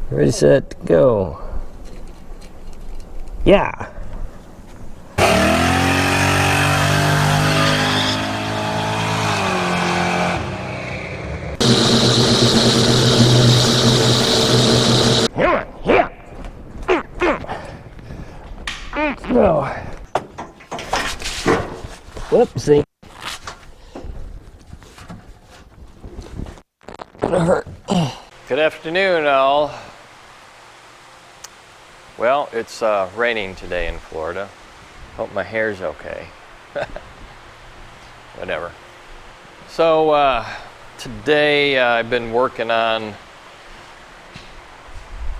Ready, set, go. Yeah. No. Whoopsie. Gonna hurt. Good afternoon, all. Well, it's raining today in Florida. Hope my hair's okay. Whatever. So today I've been working on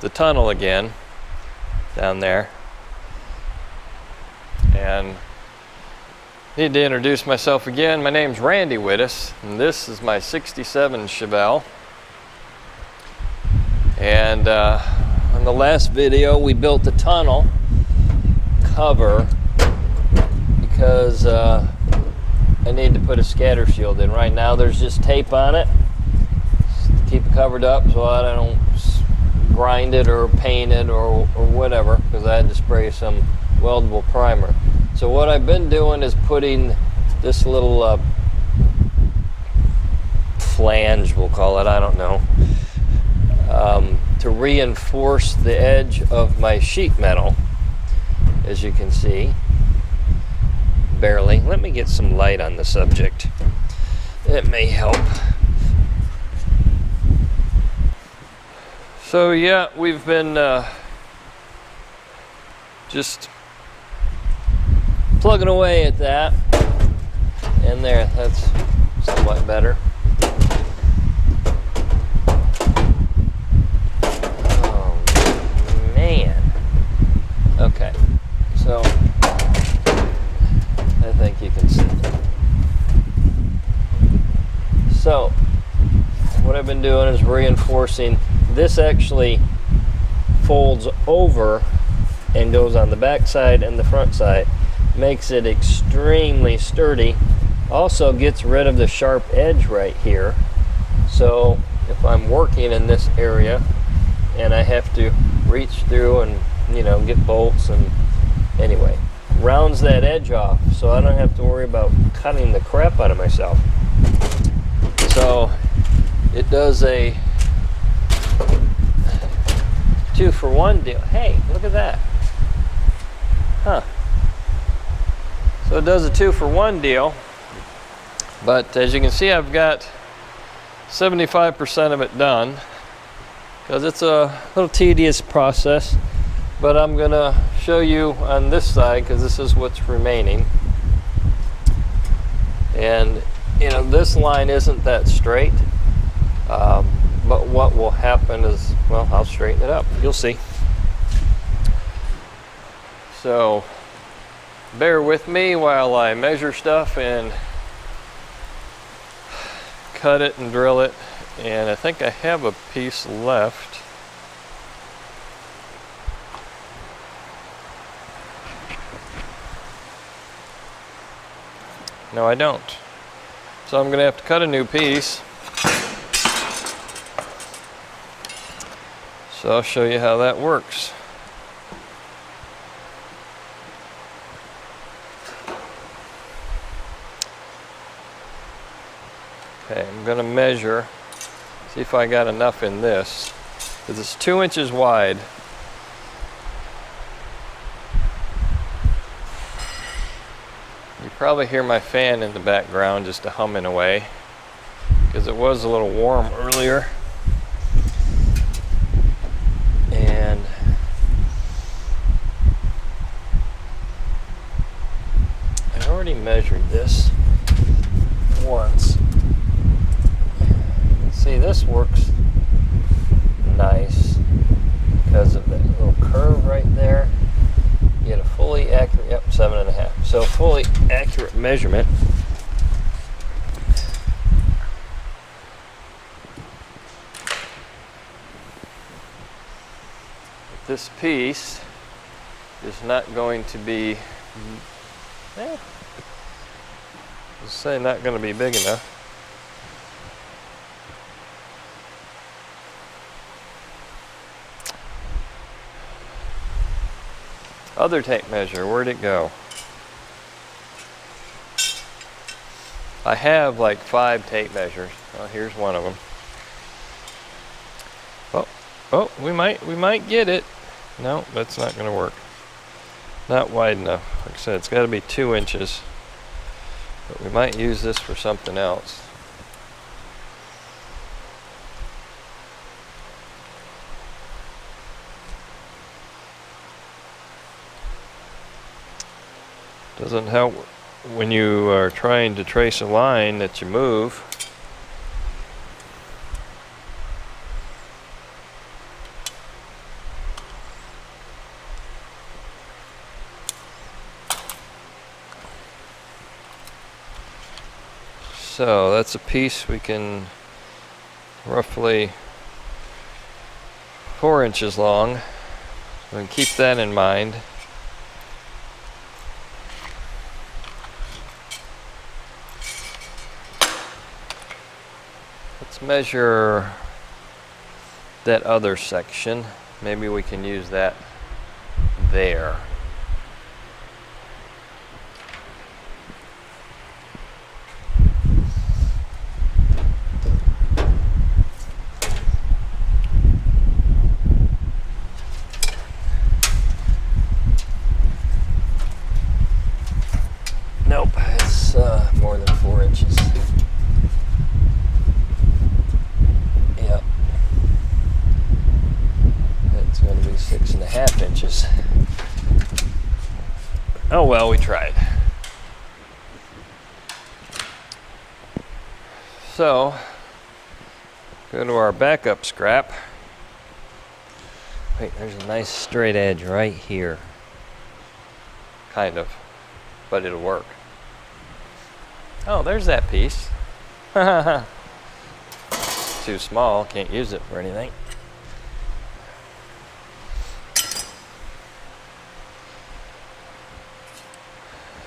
the tunnel again down there, and need to introduce myself again. My name's Randy Wittes, and this is my '67 Chevelle. And on the last video, we built the tunnel cover because I need to put a scatter shield in. Right now, there's just tape on it to keep it covered up so I don't grind it or paint it or whatever, because I had to spray some weldable primer. So what I've been doing is putting this little flange, we'll call it, I don't know, to reinforce the edge of my sheet metal, as you can see, barely. Let me get some light on the subject. It may help. So yeah, we've been just plugging away at that, and there, that's somewhat better. Oh man. Okay, so I think you can see. So what I've been doing is reinforcing. This actually folds over and goes on the back side and the front side. Makes it extremely sturdy. Also gets rid of the sharp edge right here. So if I'm working in this area and I have to reach through and, you know, get bolts, and anyway, rounds that edge off so I don't have to worry about cutting the crap out of myself. So it does a 2-for-1 deal. Hey, look at that. Huh. So it does a 2-for-1 deal, but as you can see, I've got 75% of it done, because it's a little tedious process, but I'm gonna show you on this side because this is what's remaining. And you know, this line isn't that straight, but what will happen is, well, I'll straighten it up. You'll see. So bear with me while I measure stuff and cut it and drill it. And I think I have a piece left. No, I don't. So I'm going to have to cut a new piece. So I'll show you how that works. Okay, I'm going to measure, see if I got enough in this, because it's 2 inches wide. You probably hear my fan in the background just humming away, because it was a little warm earlier. And I already measured this once. See, this works nice because of that little curve right there. You get a fully accurate, yep, 7.5. So fully accurate measurement. This piece is not going to be, let's say, not going to be big enough. Other tape measure, where'd it go? I have like 5 tape measures. Oh, here's one of them. Oh, we might get it. No, that's not going to work. Not wide enough. Like I said, it's got to be 2 inches. But we might use this for something else. Doesn't help when you are trying to trace a line that you move. So that's a piece we can roughly 4 inches long. We can keep that in mind. Let's measure that other section. Maybe we can use that there. Nope, it's more than 4 inches. Yep. It's going to be 6.5 inches. Oh well, we tried. So, go to our backup scrap. Wait, there's a nice straight edge right here. Kind of, but it'll work. Oh, there's that piece. Too small, can't use it for anything.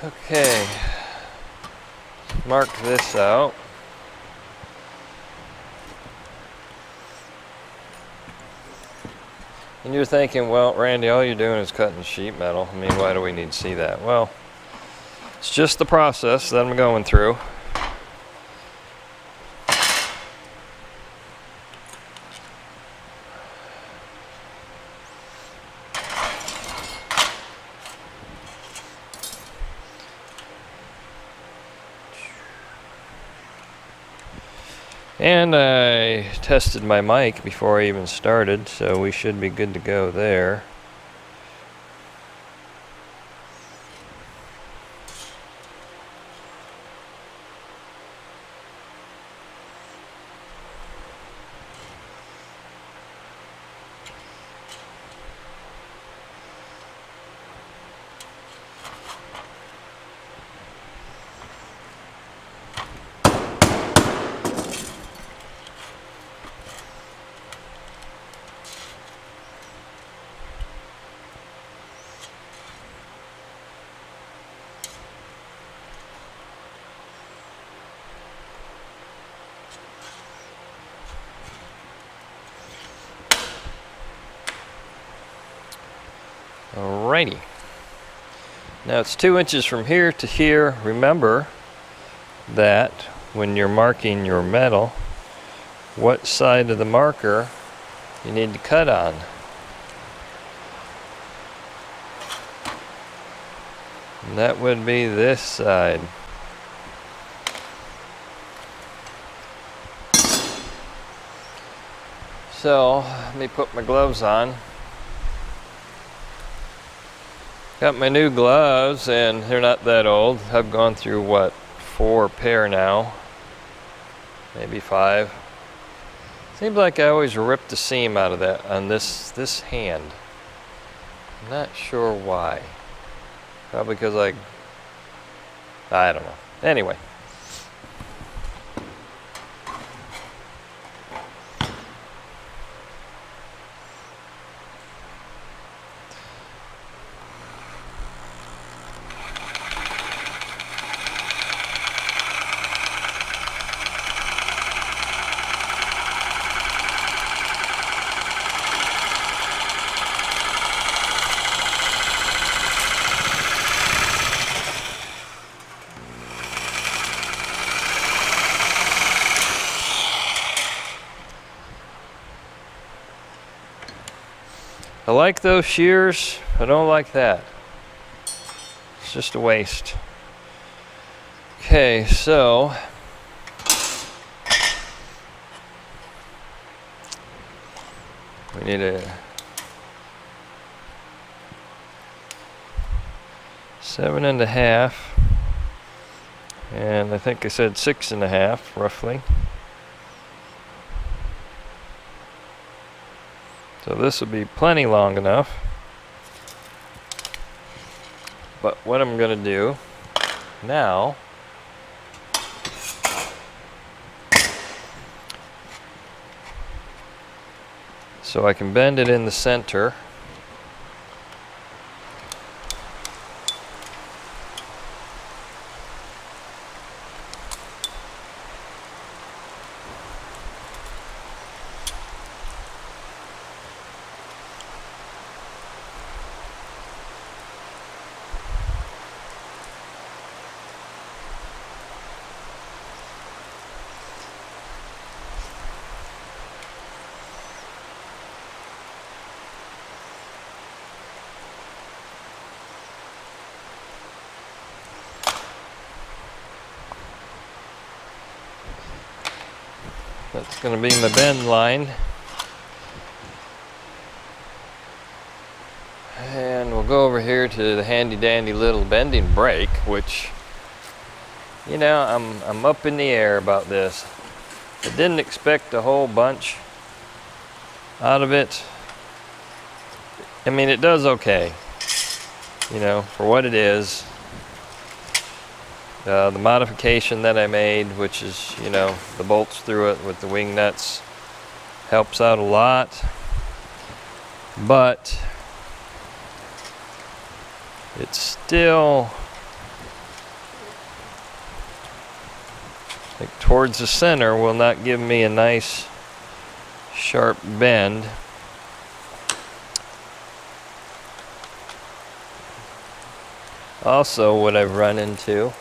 Okay, mark this out. And you're thinking, well, Randy, all you're doing is cutting sheet metal. I mean, why do we need to see that? Well, it's just the process that I'm going through. And I tested my mic before I even started, so we should be good to go there. Alrighty. Now it's 2 inches from here to here. Remember that when you're marking your metal, what side of the marker you need to cut on. And that would be this side. So let me put my gloves on. Got my new gloves, and they're not that old. I've gone through, what, 4 pair now? Maybe 5. Seems like I always rip the seam out of that on this hand. I'm not sure why. Probably because I don't know. Anyway. I like those shears. I don't like that. It's just a waste. Okay, so we need a 7.5, and I think I said 6.5 roughly. So this will be plenty long enough. But what I'm going to do now so I can bend it in the center. That's going to be my bend line. And we'll go over here to the handy dandy little bending brake, which, you know, I'm up in the air about this. I didn't expect a whole bunch out of it. I mean, it does okay, you know, for what it is. The modification that I made, which is, you know, the bolts through it with the wing nuts, helps out a lot. But it's still, like, towards the center will not give me a nice sharp bend. Also, what I've run into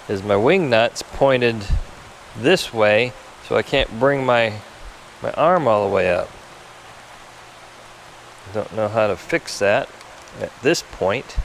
is my wing nuts pointed this way, so I can't bring my arm all the way up. Don't know how to fix that at this point.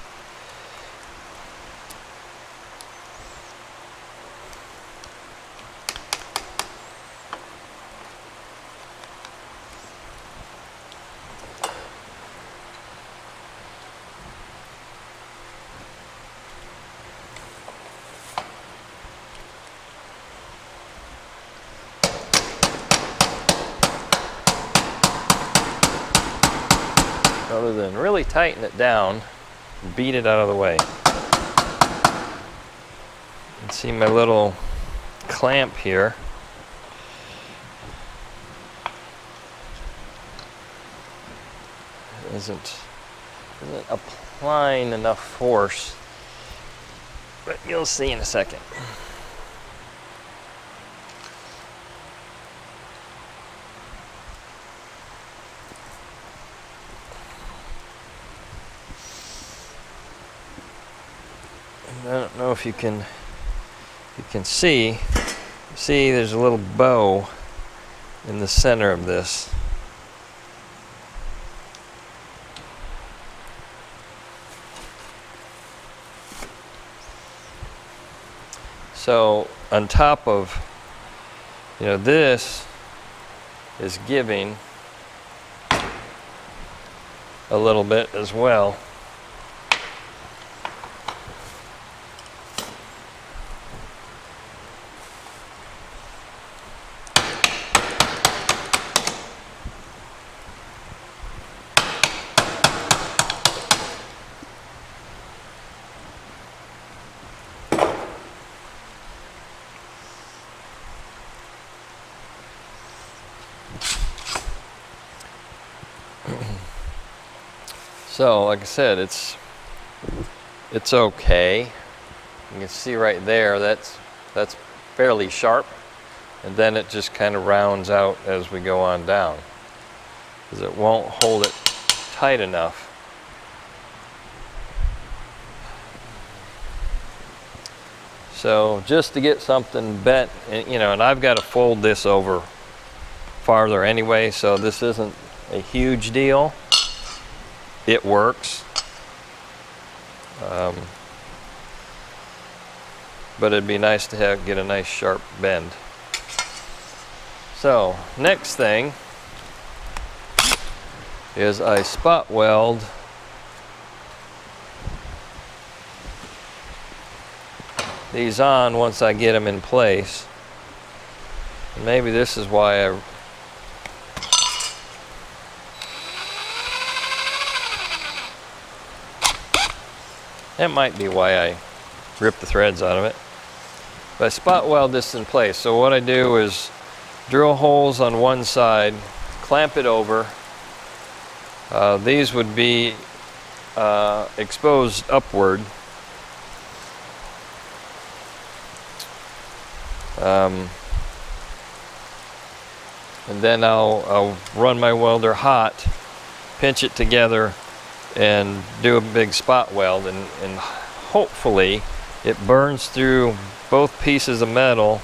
Other than really tighten it down, beat it out of the way. You can see my little clamp here. Isn't applying enough force, but you'll see in a second. I don't know if you can see there's a little bow in the center of this. So on top of, you know, this is giving a little bit as well. So, like I said, it's okay. You can see right there that's fairly sharp, and then it just kind of rounds out as we go on down, because it won't hold it tight enough. So just to get something bent, and, you know, and I've got to fold this over farther anyway, so this isn't a huge deal. It works. But it'd be nice to get a nice sharp bend. So next thing is I spot weld these on once I get them in place. And maybe this is why that might be why I rip the threads out of it. But I spot weld this in place. So what I do is drill holes on one side, clamp it over. These would be exposed upward. And then I'll run my welder hot, pinch it together, and do a big spot weld, and hopefully it burns through both pieces of metal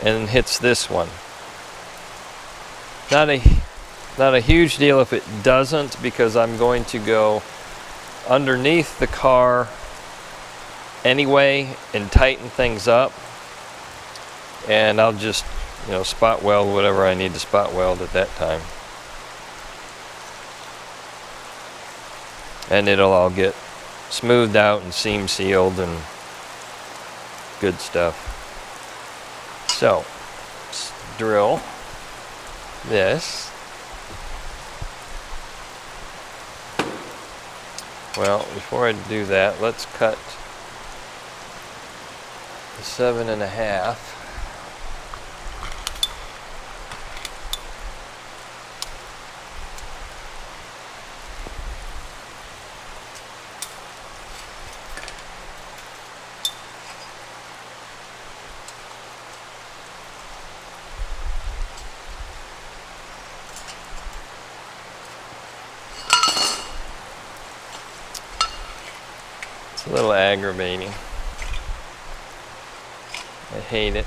and hits this one. Not a huge deal if it doesn't, because I'm going to go underneath the car anyway and tighten things up, and I'll just, you know, spot weld whatever I need to spot weld at that time, and it'll all get smoothed out and seam sealed and good stuff. So let's drill this. Well, before I do that, let's cut the 7.5. It's a little aggravating. I hate it.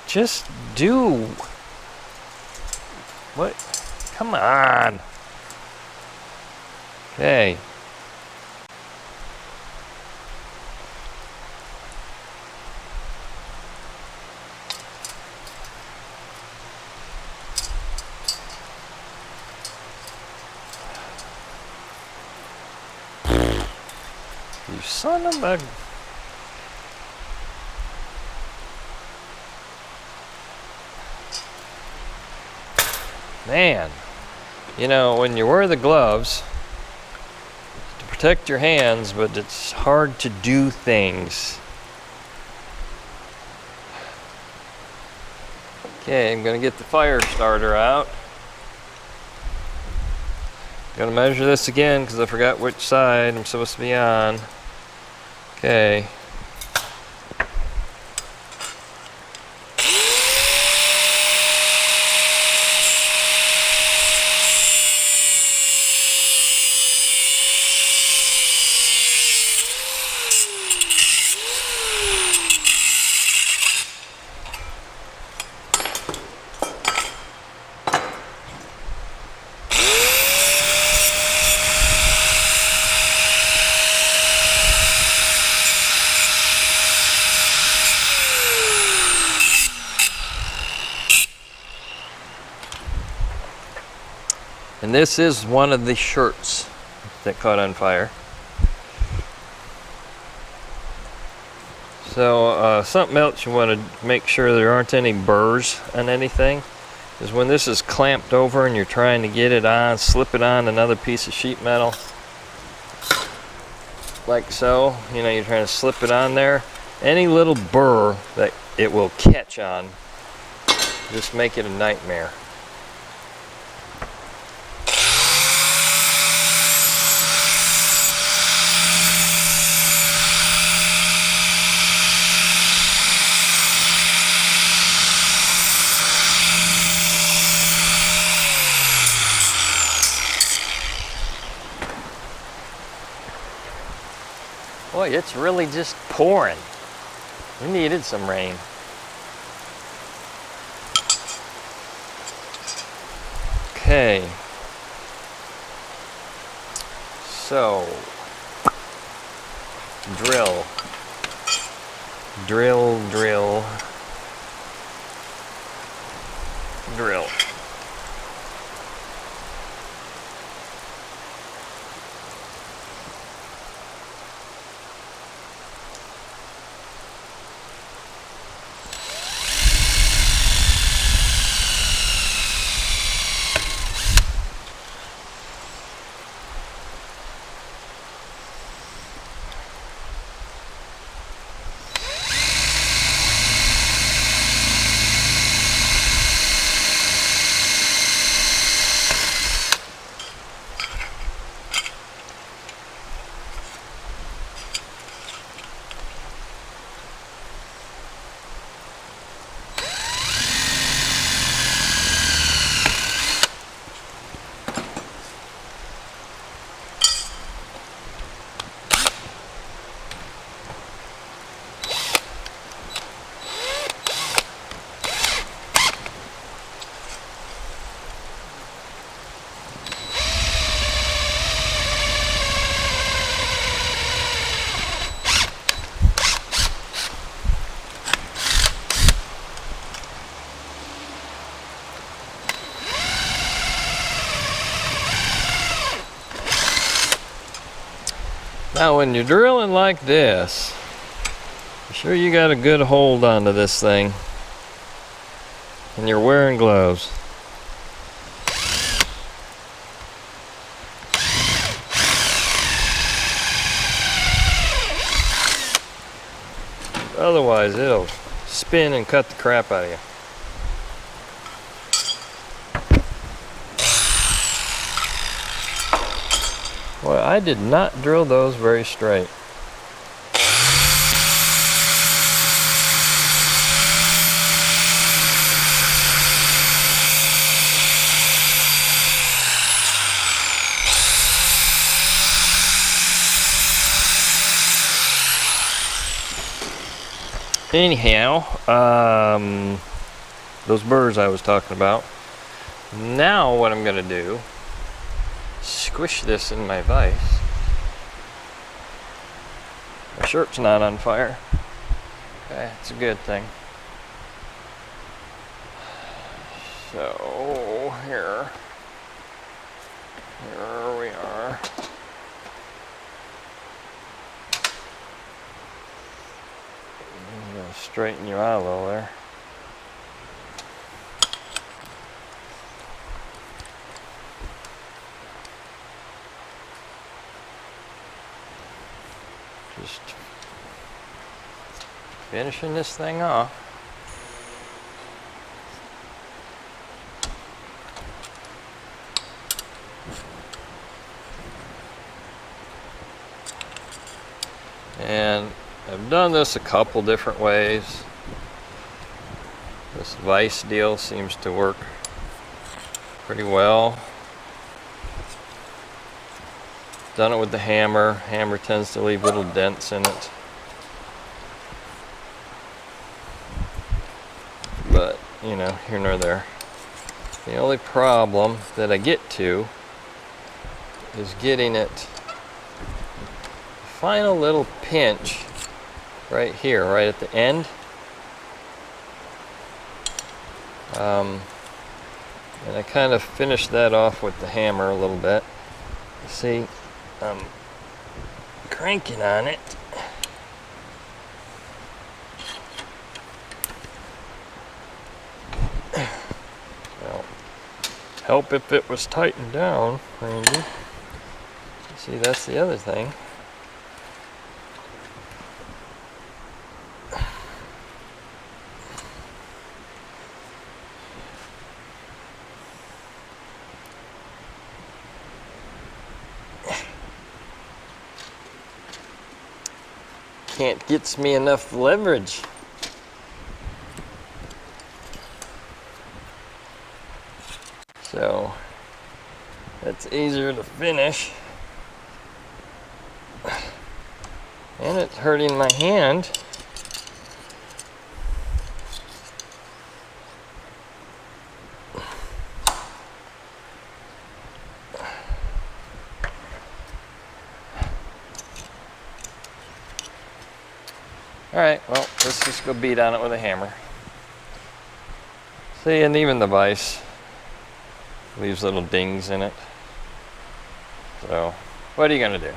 Just do. What? Come on. Okay. You son of a... Man, you know, when you wear the gloves to protect your hands, but it's hard to do things. Okay, I'm gonna get the fire starter out. Gonna measure this again because I forgot which side I'm supposed to be on. Okay. And this is one of the shirts that caught on fire. So something else you want to make sure there aren't any burrs on anything is when this is clamped over and you're trying to get it on, slip it on another piece of sheet metal, like so. You know, you're trying to slip it on there. Any little burr that it will catch on, just make it a nightmare. Boy, it's really just pouring. We needed some rain. Okay. So, drill. Drill, drill. Drill. Now when you're drilling like this, be sure you got a good hold onto this thing and you're wearing gloves. Otherwise it'll spin and cut the crap out of you. Well, I did not drill those very straight. Anyhow, those burrs I was talking about. Now what I'm gonna do, squish this in my vise. My shirt's not on fire. Okay, it's a good thing. So here we are. I'm gonna straighten you out a little there. Just finishing this thing off. And I've done this a couple different ways. This vise deal seems to work pretty well. Done it with the hammer. Hammer tends to leave little dents in it. But, you know, here nor there. The only problem that I get to is getting it final little pinch right here, right at the end. And I kind of finished that off with the hammer a little bit. See, I'm cranking on it. Well, help if it was tightened down, maybe. See, that's the other thing. Can't get me enough leverage. So that's easier to finish. And it's hurting my hand. Alright, well, let's just go beat on it with a hammer. See, and even the vise leaves little dings in it. So, what are you gonna do?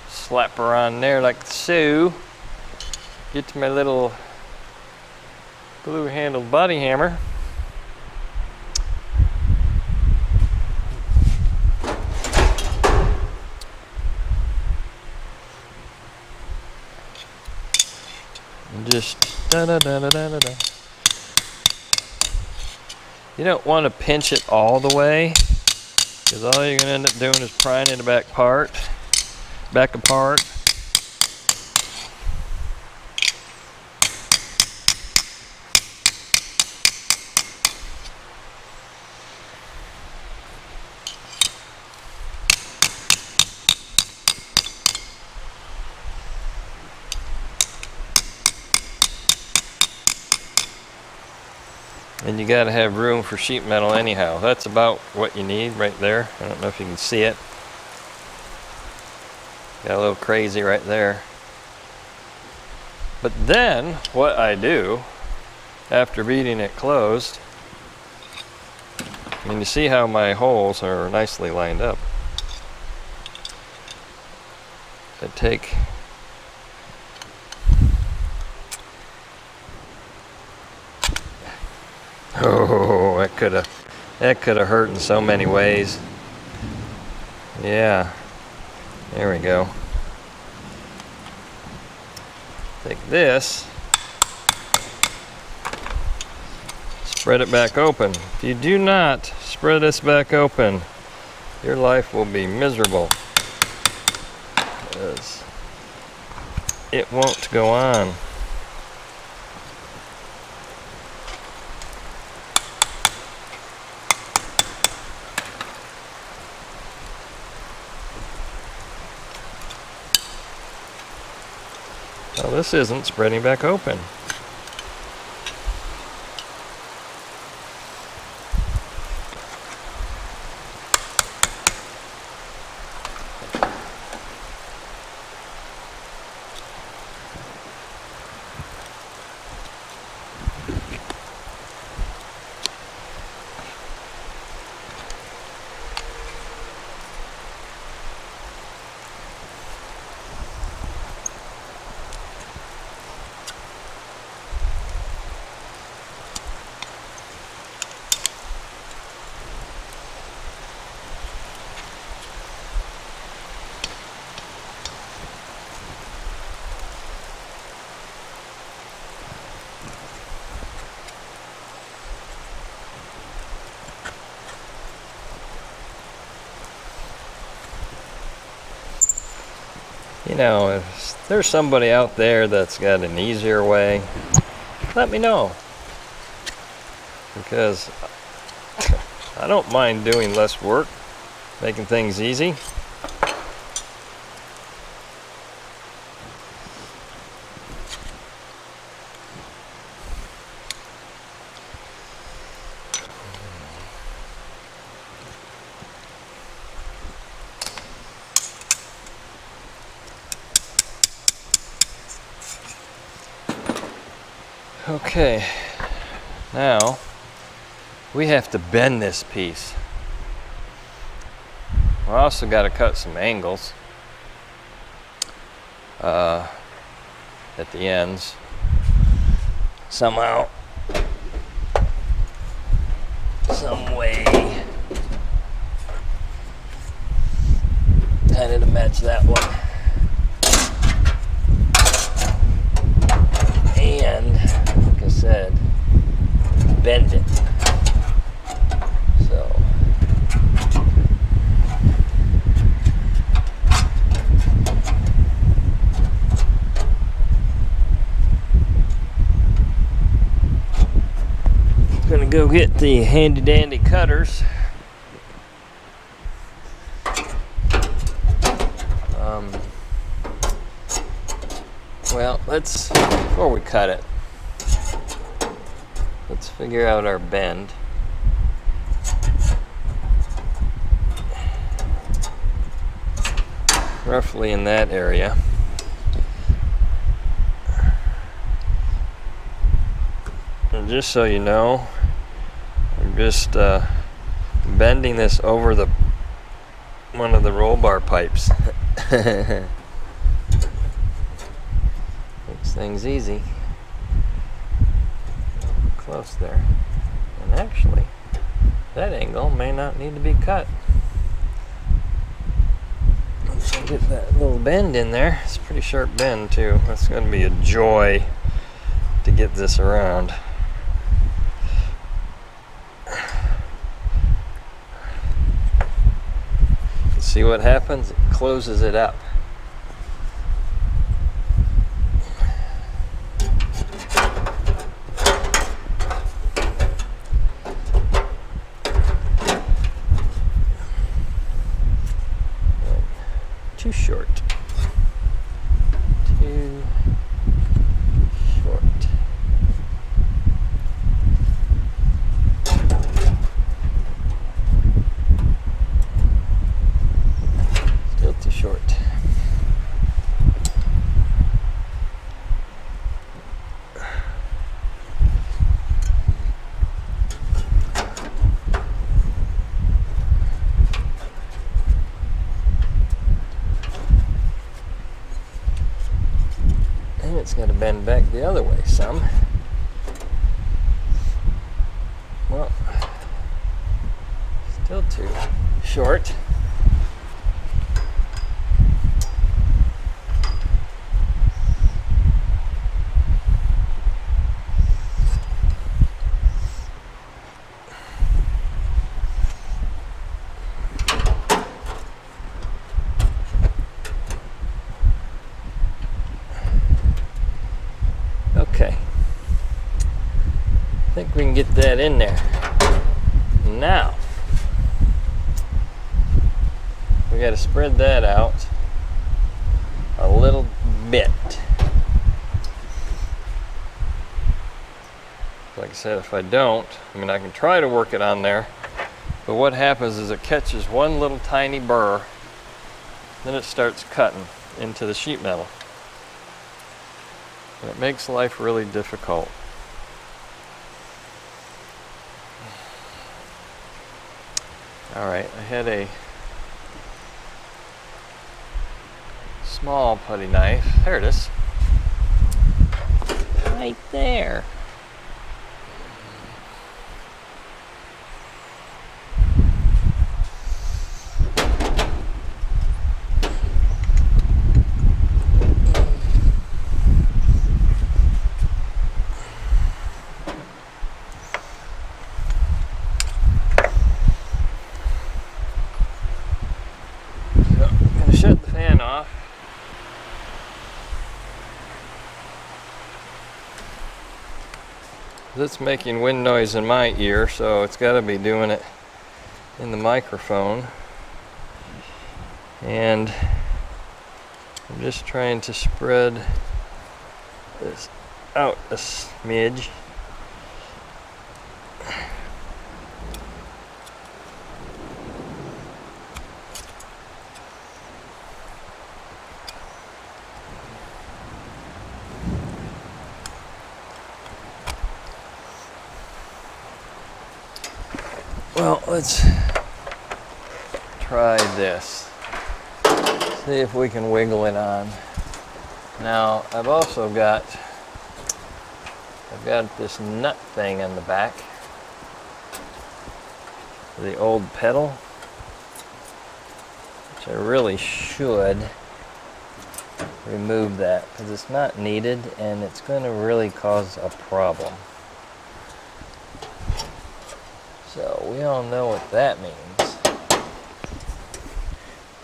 Slap her on there like so. Get to my little blue handled body hammer. Just da da da da da da. You don't want to pinch it all the way, because all you're going to end up doing is prying it back apart. And you got to have room for sheet metal anyhow. That's about what you need right there. I don't know if you can see it. Got a little crazy right there. But then what I do after beating it closed, I mean, you see how my holes are nicely lined up. I take oh, that could have hurt in so many ways. Yeah, there we go. Take this, spread it back open. If you do not spread this back open, your life will be miserable, because it won't go on. Well, this isn't spreading back open. You know, if there's somebody out there that's got an easier way, let me know. Because I don't mind doing less work, making things easy. Okay, now we have to bend this piece. We also got to cut some angles at the ends somehow, some way, kind of to match that one. And like I said, bend it. So I'm gonna go get the handy dandy cutters. Well, before we cut it, let's figure out our bend. Roughly in that area. And just so you know, I'm just bending this over one of the roll bar pipes. Makes things easy. Close there. And actually, that angle may not need to be cut. Get that little bend in there. It's a pretty sharp bend too. That's going to be a joy to get this around. See what happens? It closes it up. Too short. Too short. Still too short. It's got to bend back the other way some. Well, still too short. Okay, I think we can get that in there. Now, we got to spread that out a little bit. Like I said, if I don't, I can try to work it on there, but what happens is it catches one little tiny burr, then it starts cutting into the sheet metal. And it makes life really difficult. Alright, I had a small putty knife. There it is. Right there. Shut the fan off. It's making wind noise in my ear, so it's got to be doing it in the microphone. And I'm just trying to spread this out a smidge. Well, let's try this. See if we can wiggle it on. Now, I've got this nut thing in the back. The old pedal, which I really should remove that because it's not needed and it's going to really cause a problem. So we all know what that means.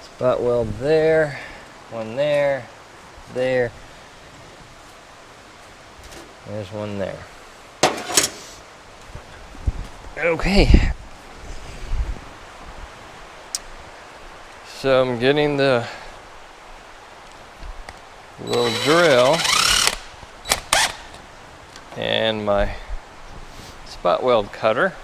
Spot weld there, one there, there. There's one there. Okay. So I'm getting the little drill. my spot weld cutter.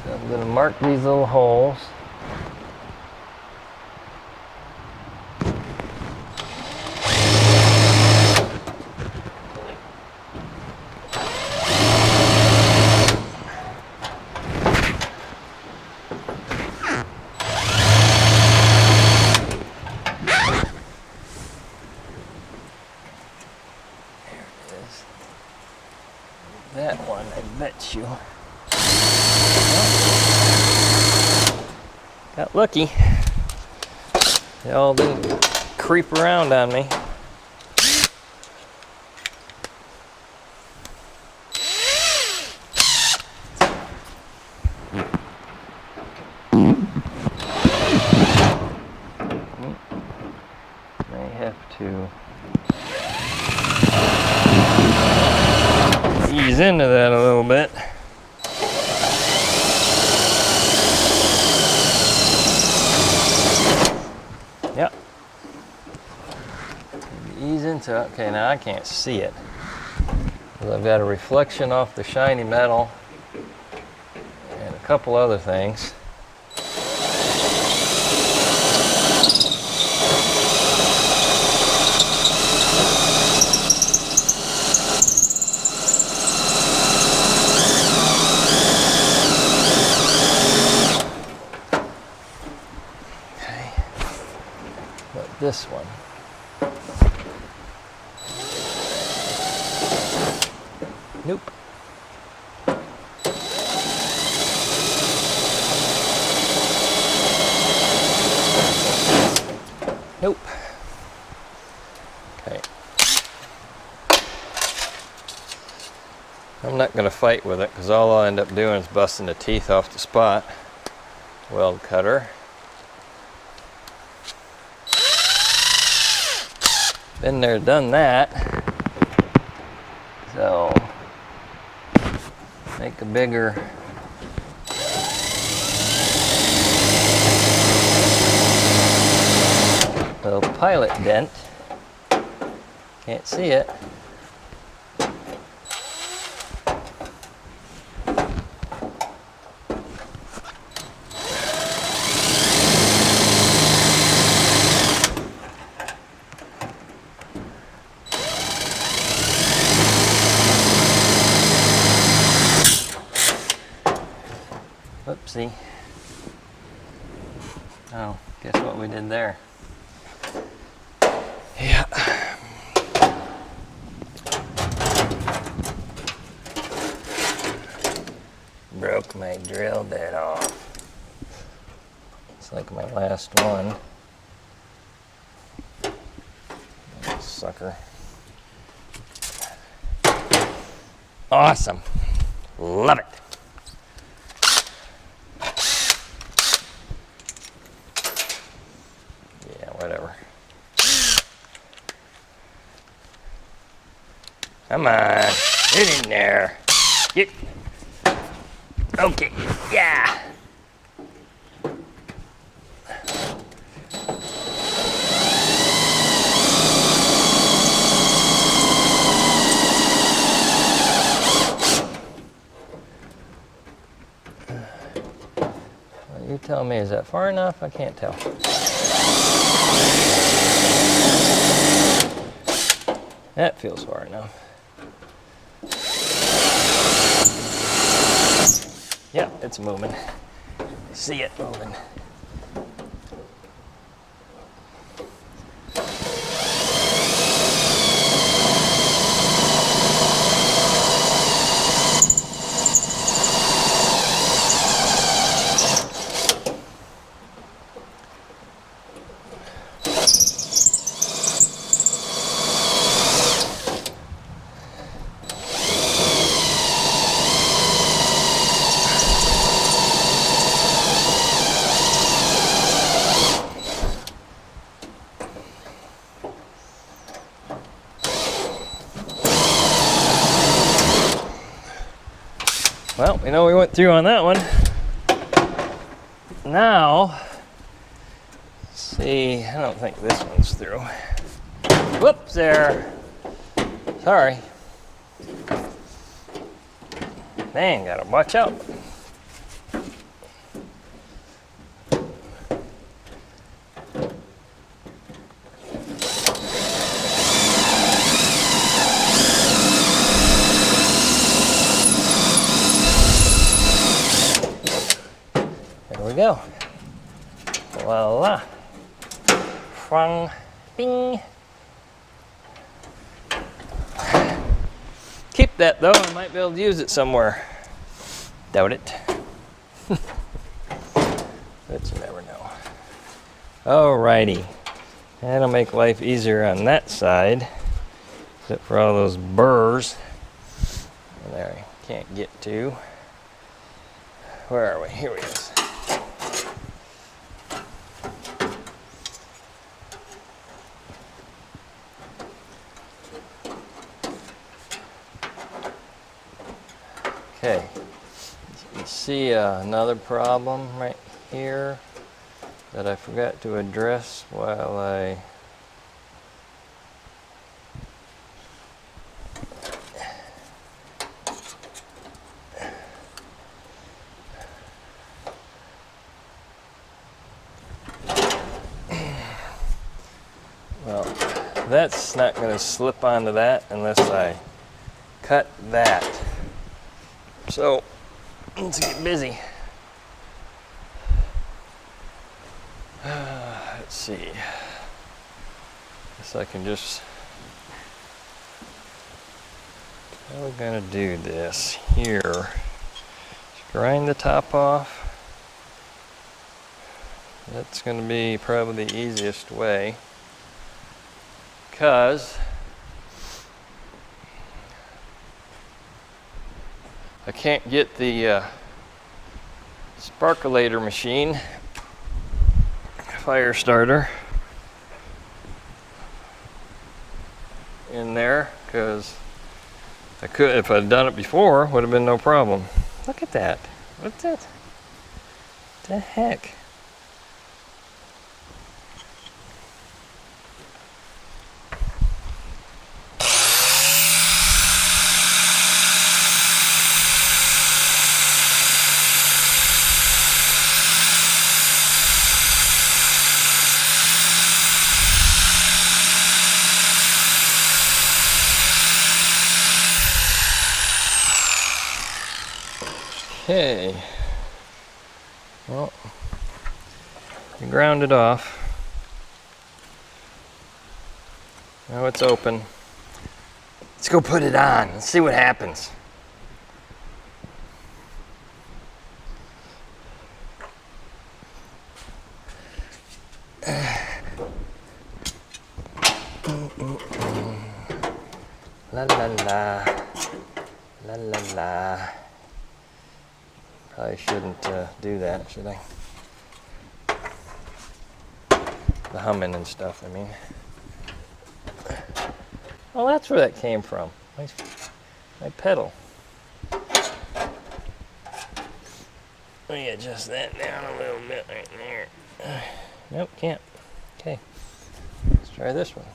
So I'm going to mark these little holes. That one, I bet you. Well, got lucky. Y'all didn't creep around on me. May have to ease into that a little bit. Yep. Ease into it. Okay, now I can't see it. I've got a reflection off the shiny metal and a couple other things. This one. Nope. Nope. Okay. I'm not going to fight with it because all I'll end up doing is busting the teeth off the spot weld cutter. Been there, done that. So, make a bigger little pilot dent. Can't see it. Whoopsie. Oh, guess what we did there? Yeah. Broke my drill bit off. It's like my last one. Oh, sucker. Awesome. Love it. Whatever. Come on, get in there. Get. Okay, yeah. Well, you tell me, is that far enough? I can't tell. That feels far enough. Yep, it's moving. See it moving. Well, we know we went through on that one. Now, let's see, I don't think this one's through. Whoops there. Sorry. Man, gotta watch out. There we go. Voila. Fang, bing. Keep that though, I might be able to use it somewhere. Doubt it. But you never know. Alrighty. That'll make life easier on that side. Except for all those burrs. There, I can't get to. Where are we? Here we go. Okay, you see another problem right here that I forgot to address while I well, that's not going to slip onto that unless I cut that. So, let's get busy. Let's see. Guess I can just... How are we gonna do this? Here. Just grind the top off. That's gonna be probably the easiest way. Because I can't get the sparkulator machine, fire starter, in there, because I could, if I'd done it before, would have been no problem. Look at that. What's that? What the heck? Okay, well, you ground it off. Now it's open. Let's go put it on. Let's see what happens. La la la, la la la. Probably shouldn't do that, should I? The humming and stuff, I mean. Well, that's where that came from. My pedal. Let me adjust that down a little bit right there. Nope, can't. Okay, let's try this one.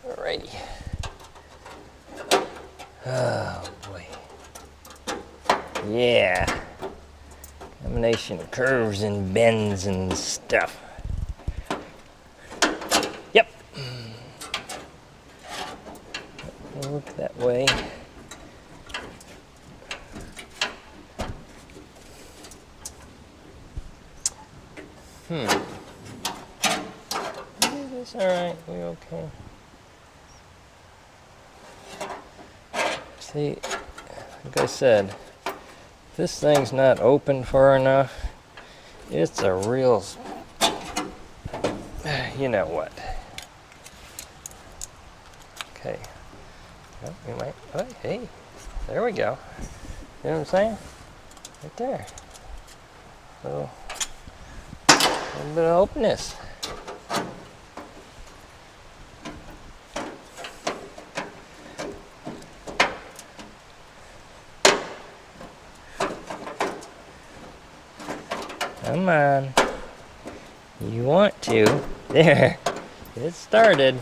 Alrighty. Oh boy. Yeah. Combination of curves and bends and stuff. Yep. Look that way. Is this alright? We okay? See, like I said, this thing's not open far enough. It's a real, you know what. Okay. Well, we might, oh, hey, there we go. You know what I'm saying? Right there. So, a little bit of openness. Come on. You want to. There. It started.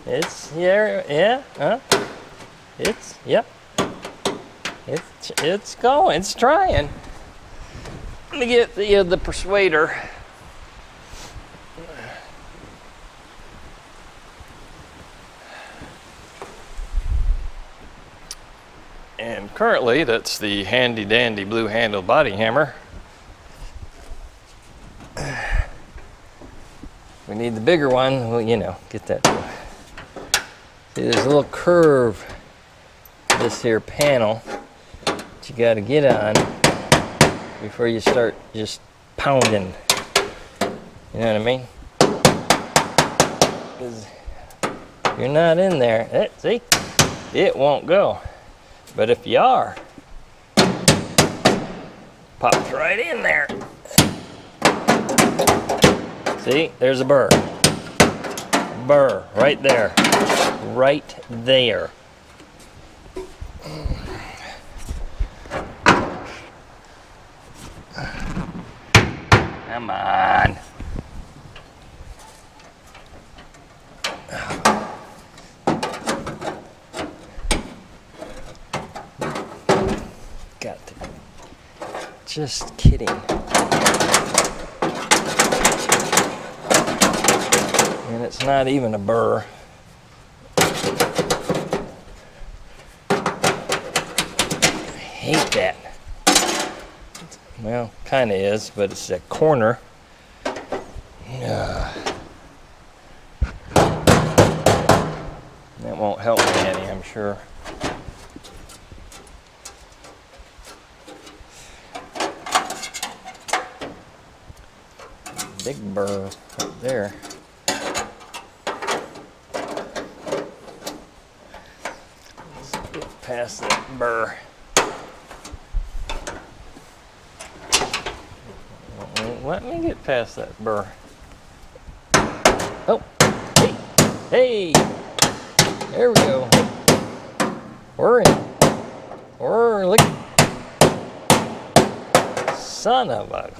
It's here. Yeah. It's, yep. It's going. It's trying. Let me get the persuader. And currently, that's the handy dandy blue handle body hammer. We need the bigger one. Well, you know, get that. See, there's a little curve to this here panel that you got to get on before you start just pounding. You know what I mean? Because if you're not in there, see, it won't go. But if you are, pops right in there. See, there's a burr. Burr, right there. Right there. Come on. Got to. Just kidding. And it's not even a burr. I hate that. Well, kind of is, but it's that corner. That won't help me any, I'm sure. Big burr right there. Let's get past that burr. Let me get past that burr. Oh, hey, hey, there we go. We're in. We're look. Son of a.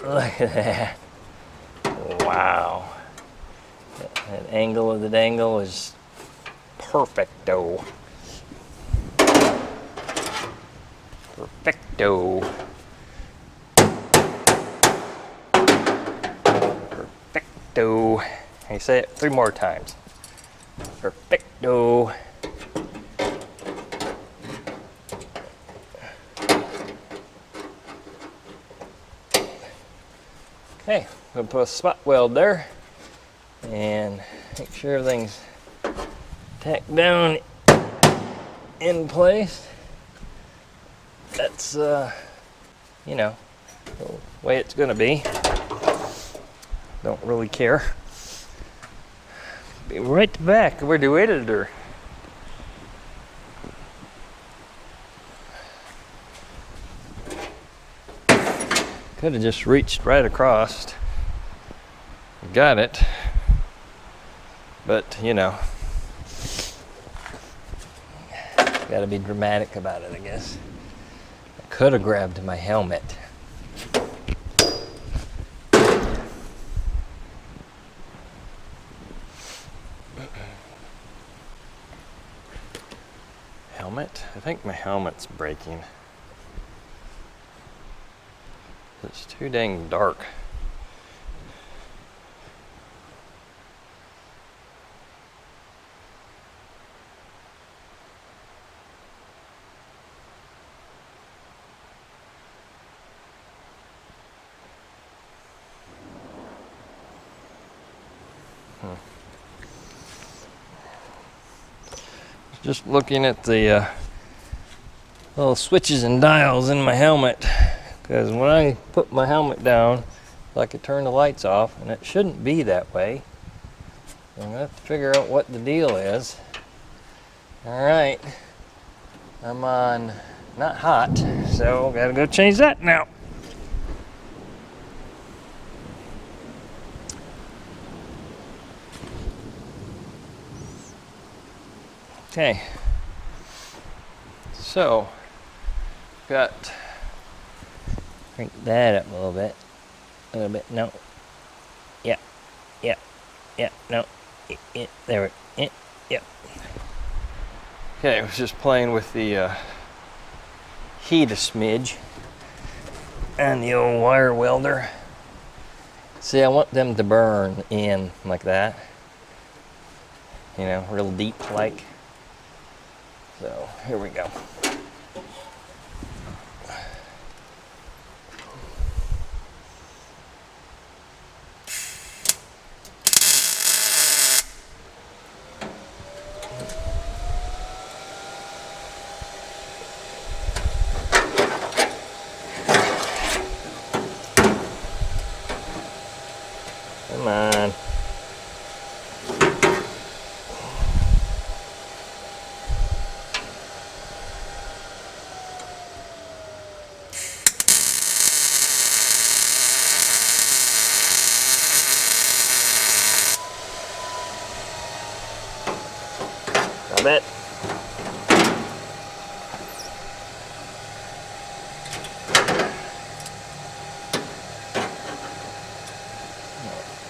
Look at that. Wow. That angle of the dangle is perfecto. Perfecto. Perfecto. Can you say it 3 more times? Perfecto. Okay, I'm going to put a spot weld there and make sure everything's tacked down in place. That's, you know, the way it's going to be. Don't really care. Be right back. Where do we editor? Could have just reached right across. Got it. But, you know, gotta be dramatic about it, I guess. I could have grabbed my helmet. Helmet? I think my helmet's breaking. It's too dang dark. Just looking at the little switches and dials in my helmet, because when I put my helmet down, I could turn the lights off, and it shouldn't be that way. I'm gonna have to figure out what the deal is. All right, I'm on not hot, so gotta go change that now. Okay, so got, crank that up a little bit. No. Yeah, yeah, yeah, no. Yeah, there we go. Yep. Okay, I was just playing with the heat a smidge and the old wire welder. See, I want them to burn in like that. You know, real deep like. So, here we go. Come on. Got it.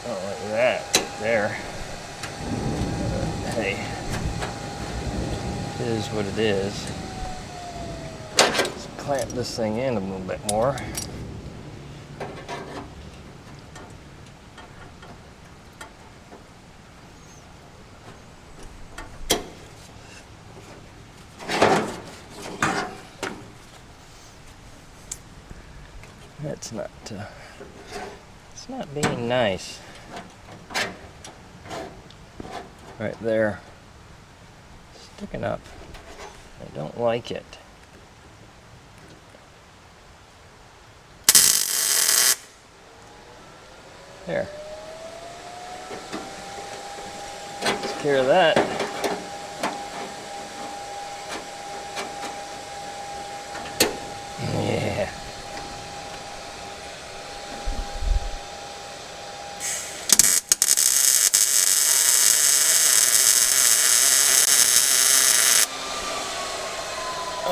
Oh, look at that. There. Hey. It is what it is. Let's clamp this thing in a little bit more. That's not, it's not being nice. Right there. Sticking up. I don't like it. There. Takes care of that. Yeah.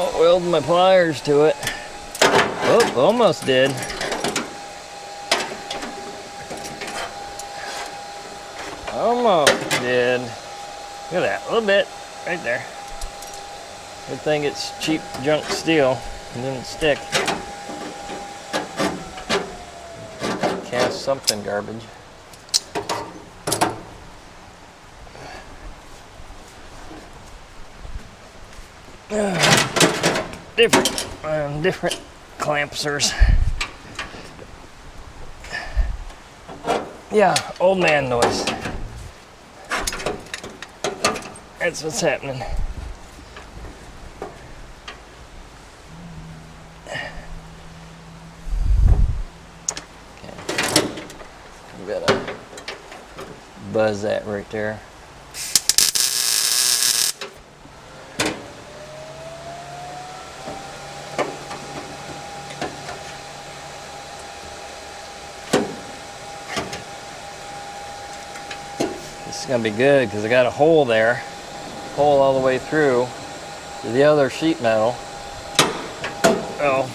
Oh, weld my pliers to it. Oh, almost did. Almost did. Look at that, a little bit, right there. Good thing it's cheap junk steel. It didn't stick. Cast something garbage. Different clampsers. Yeah, old man noise. That's what's happening. Okay. I'm gonna buzz that right there. This is gonna be good because I got a hole there, hole all the way through to the other sheet metal. Oh,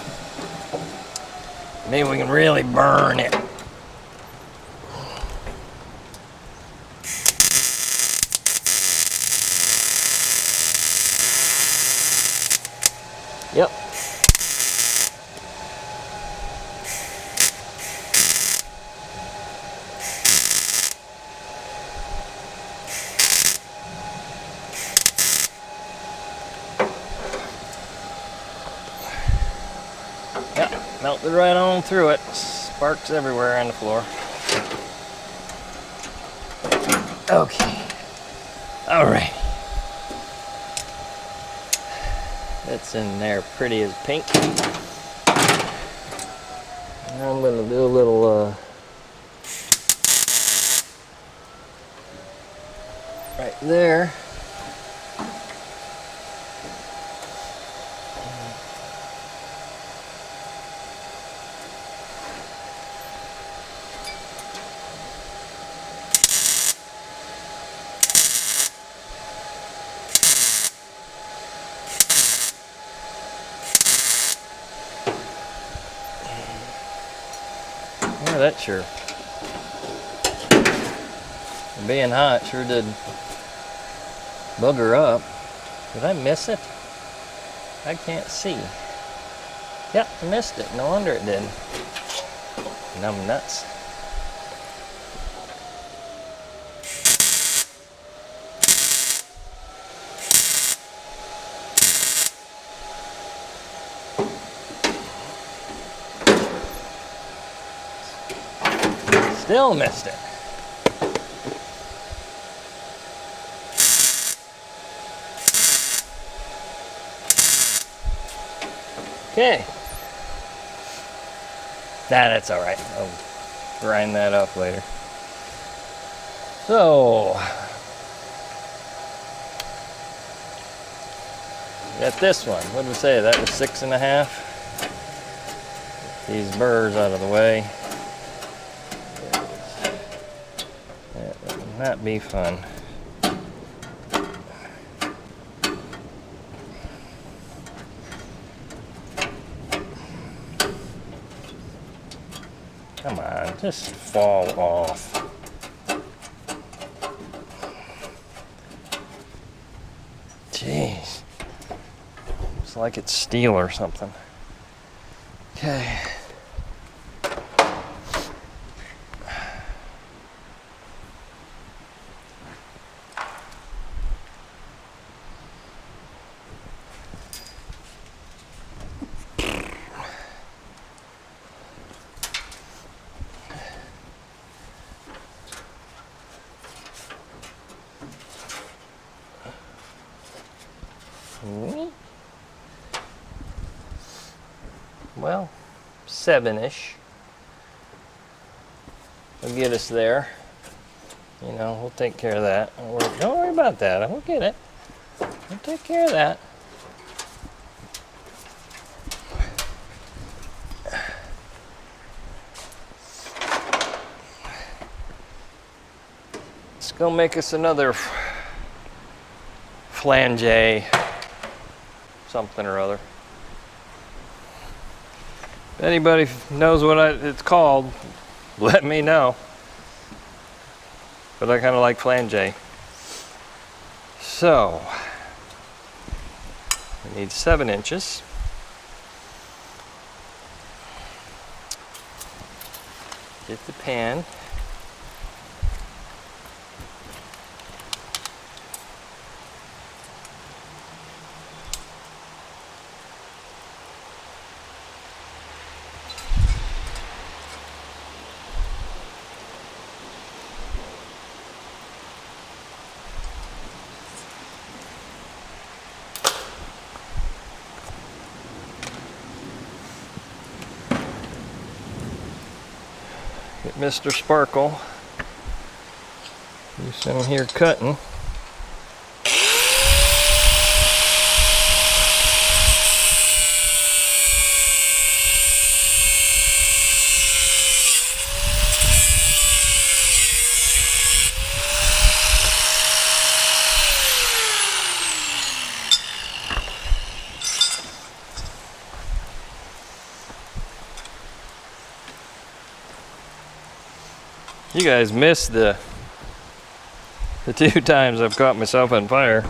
maybe we can really burn it. Yep. Yep, melted right on through it. Sparks everywhere on the floor. Okay. All right. That's in there pretty as pink. Now I'm going to do a little right there. Boy, that sure, being hot sure did bugger up. Did I miss it? I can't see. Yep, I missed it. No wonder it did. Numb nuts. Still missed it. Okay. Nah, that's all right. I'll grind that up later. So, got this one. What did we say? That was 6.5. These burrs out of the way. That would not be fun. Come on, just fall off. Jeez. It's like it's steel or something. Okay. Well, 7-ish. We'll get us there. You know, we'll take care of that. Don't worry about that. We'll get it. We'll take care of that. Let's go make us another flange, something or other. If anybody knows what it's called, let me know. But I kind of like flange. So, we need 7 inches. Get the pan. Get Mr. Sparkle. You see him here cutting. You guys missed the 2 times I've caught myself on fire.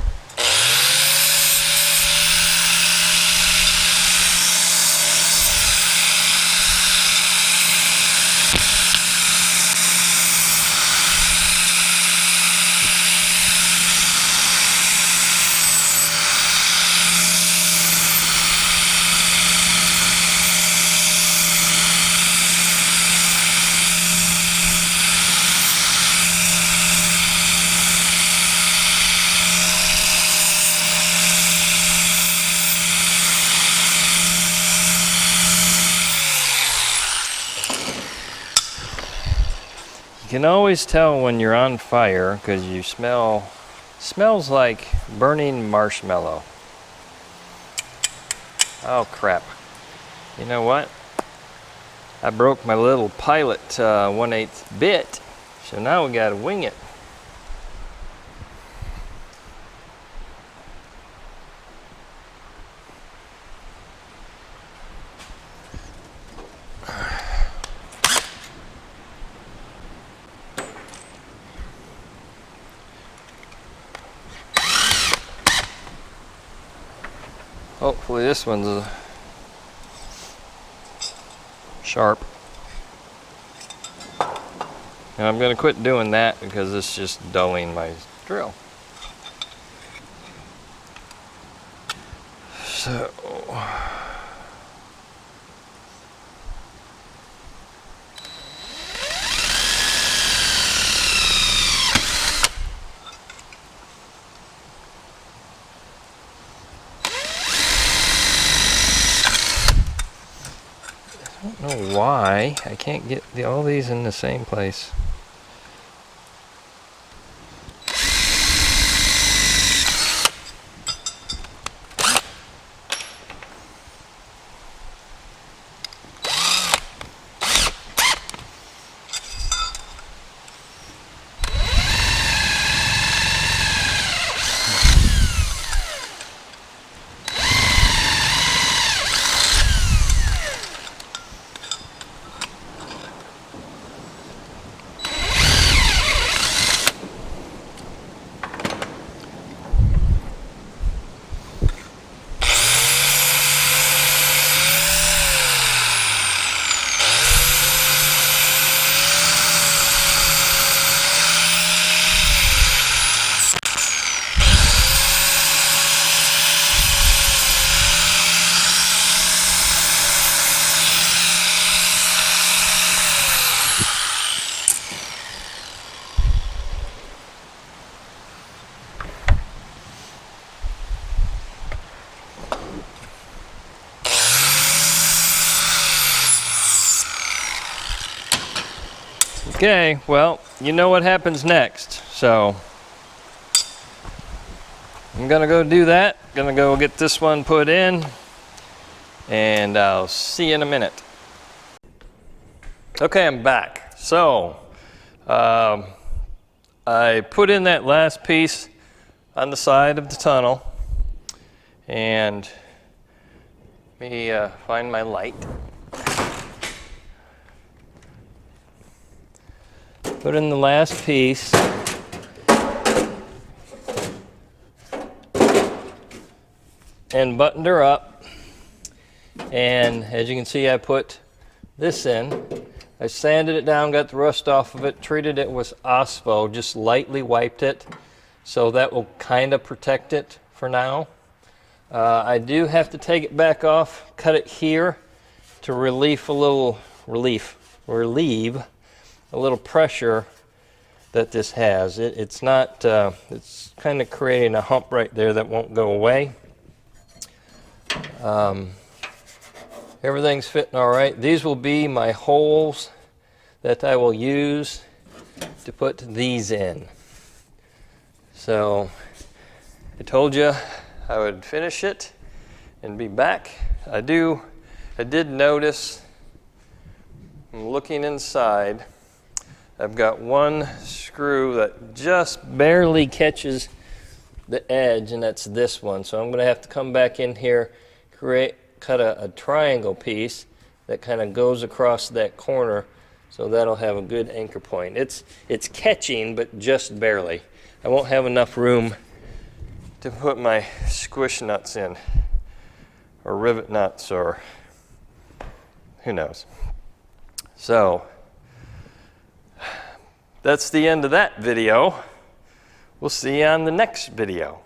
You can always tell when you're on fire because you smells like burning marshmallow. Oh crap. You know what? I broke my little pilot 1/8 bit, so now we gotta wing it. Hopefully this one's sharp. And I'm going to quit doing that because it's just dulling my drill. So I don't know why I can't get all these in the same place. Okay, well, you know what happens next, so I'm gonna go do that. Gonna go get this one put in, and I'll see you in a minute. Okay, I'm back. So, I put in that last piece on the side of the tunnel, and let me find my light. Put in the last piece. And buttoned her up. And as you can see, I put this in. I sanded it down, got the rust off of it, treated it with Ospo, just lightly wiped it. So that will kind of protect it for now. I do have to take it back off, cut it here to relieve a little pressure that this has. It's not, it's kind of creating a hump right there that won't go away. Everything's fitting all right. These will be my holes that I will use to put these in. So I told you I would finish it and be back. I did notice, I'm looking inside, I've got one screw that just barely catches the edge, and that's this one. So I'm going to have to come back in here, cut a triangle piece that kind of goes across that corner, so that'll have a good anchor point. It's catching, but just barely. I won't have enough room to put my squish nuts in, or rivet nuts, or who knows. So that's the end of that video. We'll see you on the next video.